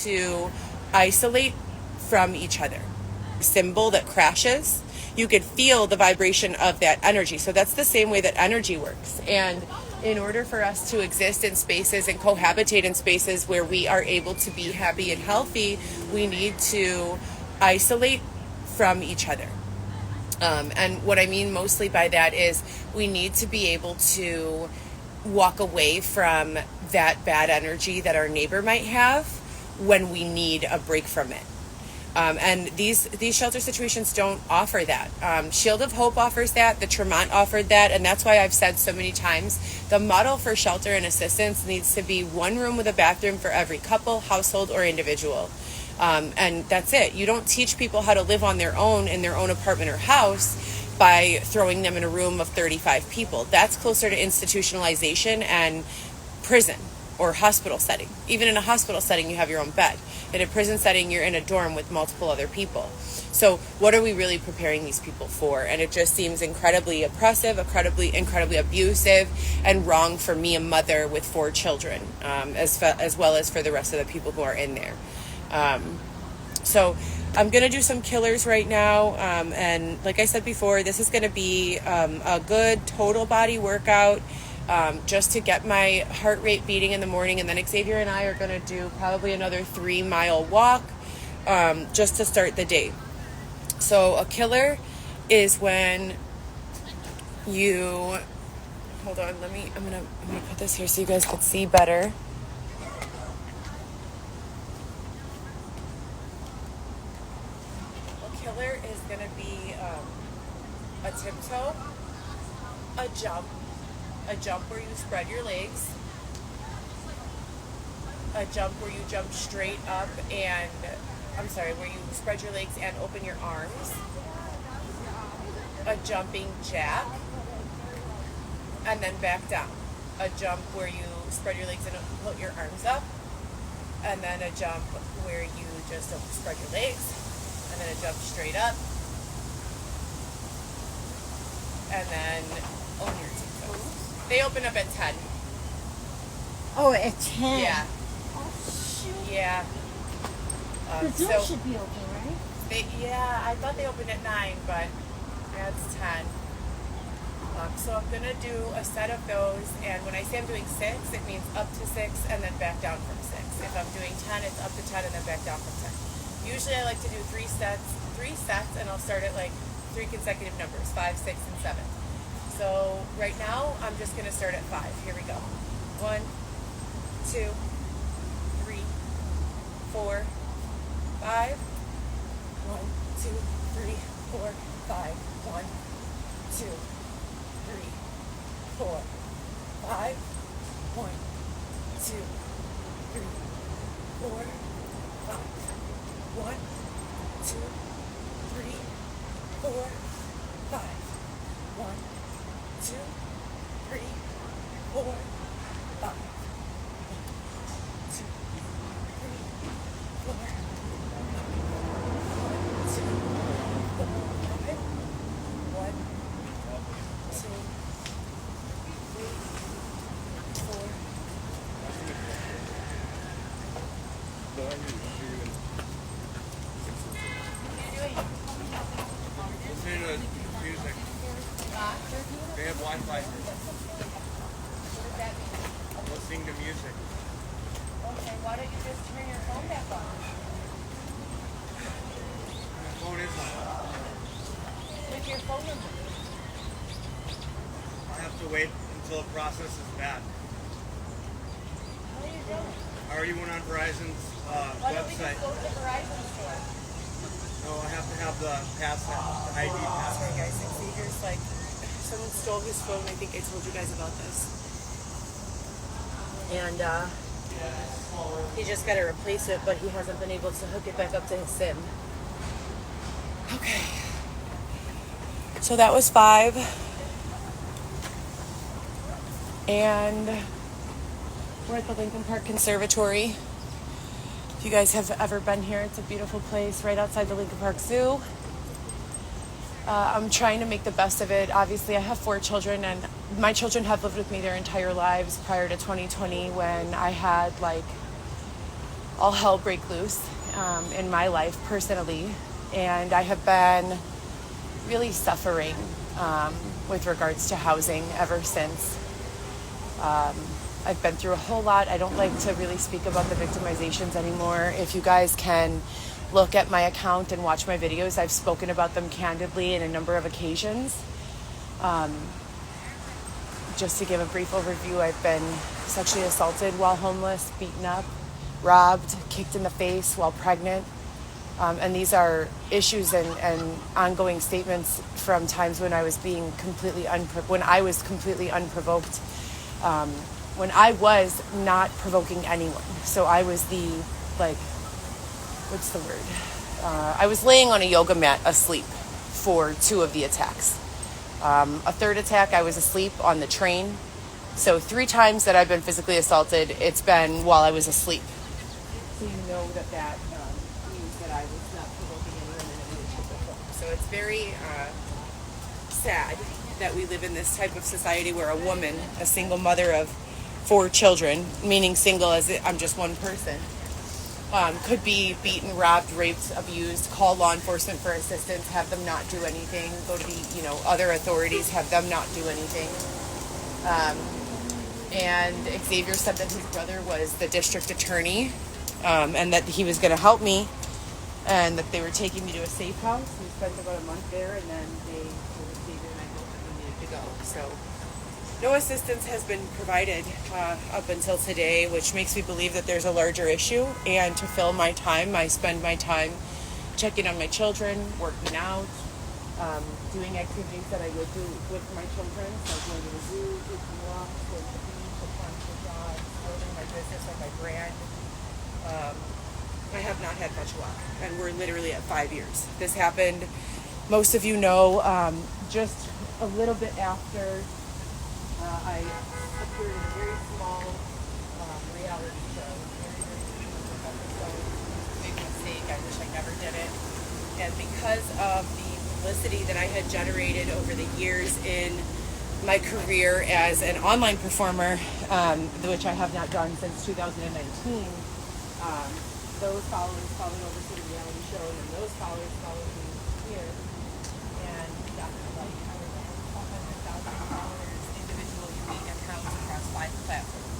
to isolate from each other. Symbol that crashes, you could feel the vibration of that energy. So that's the same way that energy works. And in order for us to exist in spaces and cohabitate in spaces where we are able to be happy and healthy, we need to isolate from each other. And what I mean mostly by that is we need to be able to walk away from that bad energy that our neighbor might have when we need a break from it. And these shelter situations don't offer that. Shield of Hope offers that. The Tremont offered that. And that's why I've said so many times, the model for shelter and assistance needs to be one room with a bathroom for every couple, household, or individual. And that's it. You don't teach people how to live on their own in their own apartment or house by throwing them in a room of 35 people. That's closer to institutionalization and prison or hospital setting. Even in a hospital setting, you have your own bed. In a prison setting, you're in a dorm with multiple other people. So what are we really preparing these people for? And it just seems incredibly oppressive, incredibly abusive, and wrong for me, a mother with 4 children, as well as for the rest of the people who are in there. So I'm going to do some killers right now. And like I said before, this is going to be a good total body workout. Just to get my heart rate beating in the morning. And then Xavier and I are going to do probably another 3-mile walk just to start the day. So a killer is when you, hold on, I'm gonna put this here so you guys can see better. A killer is going to be a tiptoe, a jump where you spread your legs, a jump where you jump straight up where you spread your legs and open your arms, a jumping jack, and then back down, a jump where you spread your legs and put your arms up, and then a jump where you just spread your legs, and then a jump straight up, and then own your tiptoes. They open up at 10. Oh, at 10? Yeah. Oh, shoot. Yeah. The door should be open, right? I thought they opened at 9, but it's 10. So I'm going to do a set of those, and when I say I'm doing 6, it means up to 6 and then back down from 6. If I'm doing 10, it's up to 10 and then back down from 10. Usually I like to do 3 sets, and I'll start at like 3 consecutive numbers, 5, 6, and 7. So right now, I'm just going to start at 5. Here we go. 1, 2, 3, 4, 5. 1, 2, 3, 4, 5. 1, 2, 3, 4, 5. 1, 2, 3, 4, 5. 1, 2, 3, 4, 5. 1, 2, 3, 4, 5. 1, 2, 3, 4, 5. 1, 2, 5. 1, 2, 3, 4. Listen to music. They have Wi-Fi. What does that mean? Listening to music. Okay, why don't you just turn your phone back on? My phone is on. With your phone number. I have to wait until the process is bad. What are you doing? I already went on Verizon's Why don't we website. just go to the Verizon store? No, I have to have the pass, the ID pass. Sorry guys, Xavier's like, someone stole his phone. I think I told you guys about this. And he just got to replace it, but he hasn't been able to hook it back up to his SIM. Okay. So that was 5. And we're at the Lincoln Park Conservatory. If you guys have ever been here, it's a beautiful place right outside the Lincoln Park Zoo. I'm trying to make the best of it. Obviously, I have 4 children, and my children have lived with me their entire lives prior to 2020 when I had like all hell break loose in my life personally, and I have been really suffering with regards to housing ever since. I've been through a whole lot. I don't like to really speak about the victimizations anymore. If you guys can look at my account and watch my videos, I've spoken about them candidly in a number of occasions. Just to give a brief overview, I've been sexually assaulted while homeless, beaten up, robbed, kicked in the face while pregnant. And these are issues and ongoing statements from times when I was being completely unprovoked. When I was not provoking anyone. So I was what's the word? I was laying on a yoga mat asleep for 2 of the attacks. A third attack, I was asleep on the train. So 3 times that I've been physically assaulted, it's been while I was asleep. So you know that means that I was not provoking anyone in any way, shape, or form. So it's very sad that we live in this type of society where a woman, a single mother of 4 children, meaning single as I'm just one person, could be beaten, robbed, raped, abused, call law enforcement for assistance, have them not do anything, go to the other authorities, have them not do anything. And Xavier said that his brother was the district attorney, and that he was going to help me, and that they were taking me to a safe house. We spent about a month there, and then Xavier and I both said we needed to go. So no assistance has been provided up until today, which makes me believe that there's a larger issue. And to fill my time, I spend my time checking on my children, working out, doing activities that I would do with my children. So going to the zoo, taking walks, going to the beach, applying for jobs, building my business or my brand. I have not had much luck, and we're literally at 5 years. This happened, most of you know, just a little bit after I appeared in a very small reality show. Big mistake. I wish I never did it. And because of the publicity that I had generated over the years in my career as an online performer, which I have not done since 2019, those followers followed over to the reality show, and then those followers followed me here. And got like 100,000 followers, individual unique accounts across 5 platforms,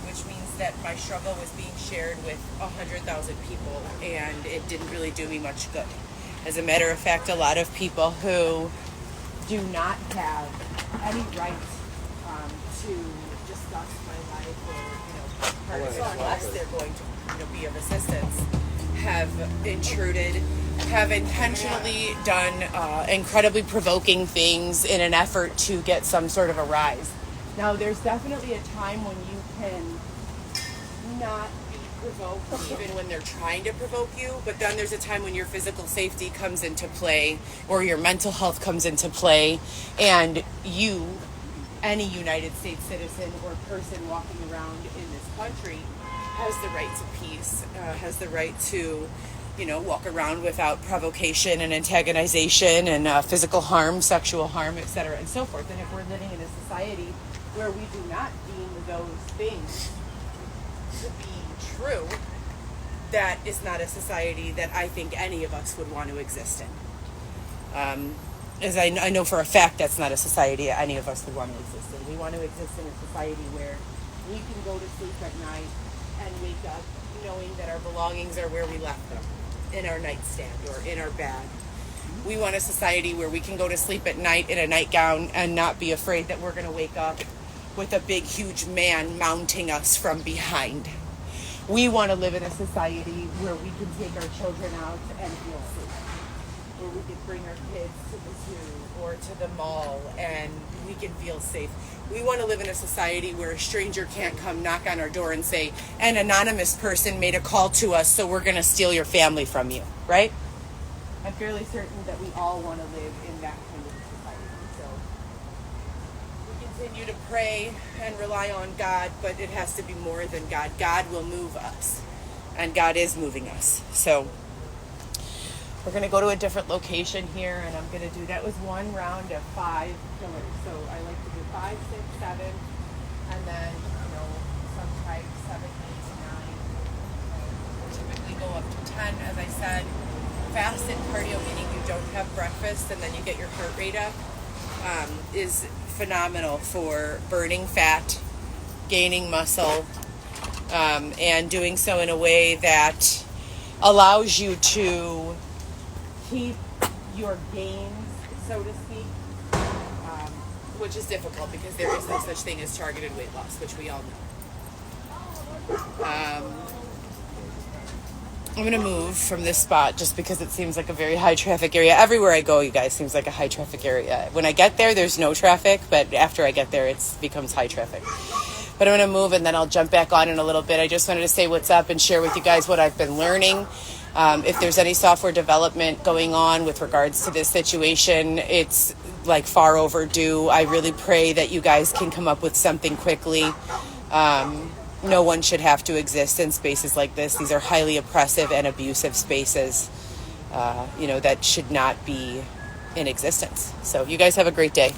which means that my struggle was being shared with 100,000 people, and it didn't really do me much good. As a matter of fact, a lot of people who do not have any right to discuss my life or unless they're going to be of assistance, have intruded, have intentionally done incredibly provoking things in an effort to get some sort of a rise. Now, there's definitely a time when you can not be provoked even when they're trying to provoke you, but then there's a time when your physical safety comes into play or your mental health comes into play, and you, any United States citizen or person walking around in this country, has the right to peace, has the right to, walk around without provocation and antagonization and physical harm, sexual harm, etc., and so forth. And if we're living in a society where we do not deem those things to be true, that is not a society that I think any of us would want to exist in. As I know for a fact that's not a society any of us would want to exist in. We want to exist in a society where we can go to sleep at night and wake up knowing that our belongings are where we left them, in our nightstand or in our bag. We want a society where we can go to sleep at night in a nightgown and not be afraid that we're going to wake up with a big, huge man mounting us from behind. We want to live in a society where we can take our children out and feel safe, where we can bring our kids to the zoo or to the mall and we can feel safe. We want to live in a society where a stranger can't come knock on our door and say, an anonymous person made a call to us, so we're going to steal your family from you, right? I'm fairly certain that we all want to live in that kind of society. So we continue to pray and rely on God, but it has to be more than God. God will move us, and God is moving us. So we're going to go to a different location here, and I'm going to do, that was one round of 5 pillars. So I like to do 5, 6, 7, and then, sometimes 7, 8, 9. said, fasted cardio, meaning you don't have breakfast and then you get your heart rate up, is phenomenal for burning fat, gaining muscle, and doing so in a way that allows you to keep your gains, so to speak, which is difficult because there is no such thing as targeted weight loss, which we all know. I'm going to move from this spot just because it seems like a very high traffic area. Everywhere I go, you guys, seems like a high traffic area. When I get there, there's no traffic, but after I get there, it becomes high traffic. But I'm going to move and then I'll jump back on in a little bit. I just wanted to say what's up and share with you guys what I've been learning. If there's any software development going on with regards to this situation, it's like far overdue. I really pray that you guys can come up with something quickly. No one should have to exist in spaces like this. These are highly oppressive and abusive spaces, that should not be in existence. So you guys have a great day.